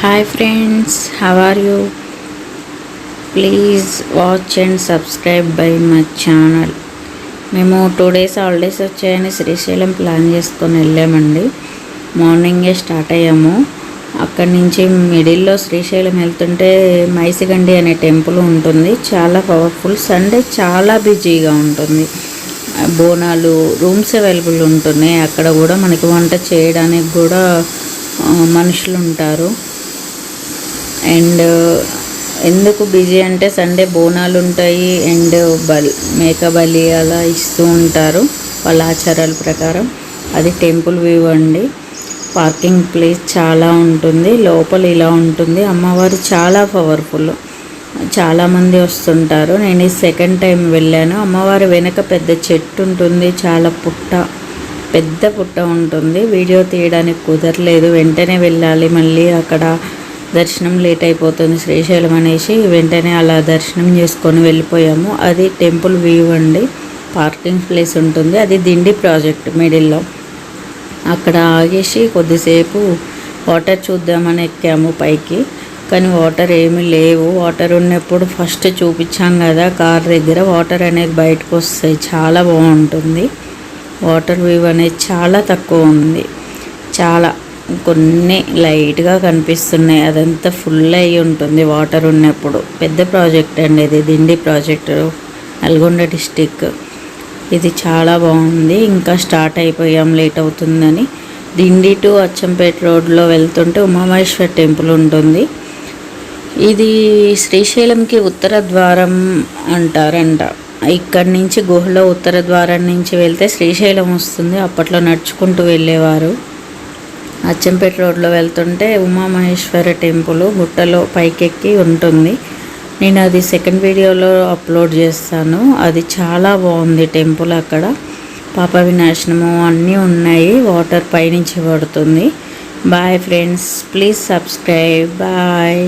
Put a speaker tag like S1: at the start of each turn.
S1: Hi friends, how are you? Please watch and subscribe by my channel. మేము 2 days holidays వచ్చాయని Srisailam plan చేసుకొని వెళ్ళామండి. మార్నింగే స్టార్ట్ అయ్యాము. అక్కడి నుంచి మిడిల్లో శ్రీశైలం వెళ్తుంటే మైసిగండి అనే టెంపుల్ ఉంటుంది. చాలా పవర్ఫుల్. సండే చాలా బిజీగా ఉంటుంది. బోనాలు రూమ్స్ అవైలబుల్ ఉంటున్నాయి. అక్కడ కూడా మనకి వంట చేయడానికి కూడా మనుషులు ఉంటారు. అండ్ ఎందుకు బిజీ అంటే సండే బోనాలు ఉంటాయి అండ్ మేక బలి అలా ఇస్తూ ఉంటారు వాళ్ళ ఆచారాల ప్రకారం. అది టెంపుల్ వ్యూ అండి. పార్కింగ్ ప్లేస్ చాలా ఉంటుంది. లోపల ఇలా ఉంటుంది. అమ్మవారు చాలా పవర్ఫుల్. చాలామంది వస్తుంటారు. నేను ఈ సెకండ్ టైం వెళ్ళాను. అమ్మవారి వెనక పెద్ద చెట్టు ఉంటుంది. చాలా పెద్ద పుట్ట ఉంటుంది. వీడియో తీయడానికి కుదరలేదు. వెంటనే వెళ్ళాలి. మళ్ళీ అక్కడ దర్శనం లేట్ అయిపోతుంది శ్రీశైలం అనేసి వెంటనే అలా దర్శనం చేసుకొని వెళ్ళిపోయాము. అది టెంపుల్ వ్యూ అండి. పార్కింగ్ ప్లేస్ ఉంటుంది. అది దిండి ప్రాజెక్ట్ మిడిల్లో. అక్కడ ఆగేసి కొద్దిసేపు వాటర్ చూద్దామని ఎక్కాము పైకి. కానీ వాటర్ ఏమీ లేవు. వాటర్ ఉన్నప్పుడు ఫస్ట్ చూపించాం కదా కార్ దగ్గర, వాటర్ అనేది బయటకు వస్తాయి. చాలా బాగుంటుంది. వాటర్ వ్యూ అనేది చాలా తక్కువ ఉంది. చాలా కొన్ని లైట్గా కనిపిస్తున్నాయి. అదంతా ఫుల్ అయ్యి ఉంటుంది వాటర్ ఉన్నప్పుడు. పెద్ద ప్రాజెక్ట్ అండి ఇది. Dindi project, Nalgonda district. ఇది చాలా బాగుంది. ఇంకా స్టార్ట్ అయిపోయాం లేట్ అవుతుందని. దిండి టు అచ్చంపేట రోడ్లో వెళ్తుంటే ఉమామహేశ్వర్ టెంపుల్ ఉంటుంది. ఇది శ్రీశైలంకి ఉత్తర ద్వారం అంటారంట. ఇక్కడి నుంచి గుహలో ఉత్తర ద్వారం నుంచి వెళ్తే శ్రీశైలం వస్తుంది. అప్పట్లో నడుచుకుంటూ వెళ్ళేవారు. అచ్చంపేట రోడ్లో వెళ్తుంటే ఉమామహేశ్వర టెంపుల్ గుట్టలో పైకెక్కి ఉంటుంది. నేను అది సెకండ్ వీడియోలో అప్లోడ్ చేస్తాను. అది చాలా బాగుంది టెంపుల్. అక్కడ పాప వినాశనము అన్నీ ఉన్నాయి. వాటర్ పైనుంచి పడుతుంది. Bye friends, please subscribe. Bye.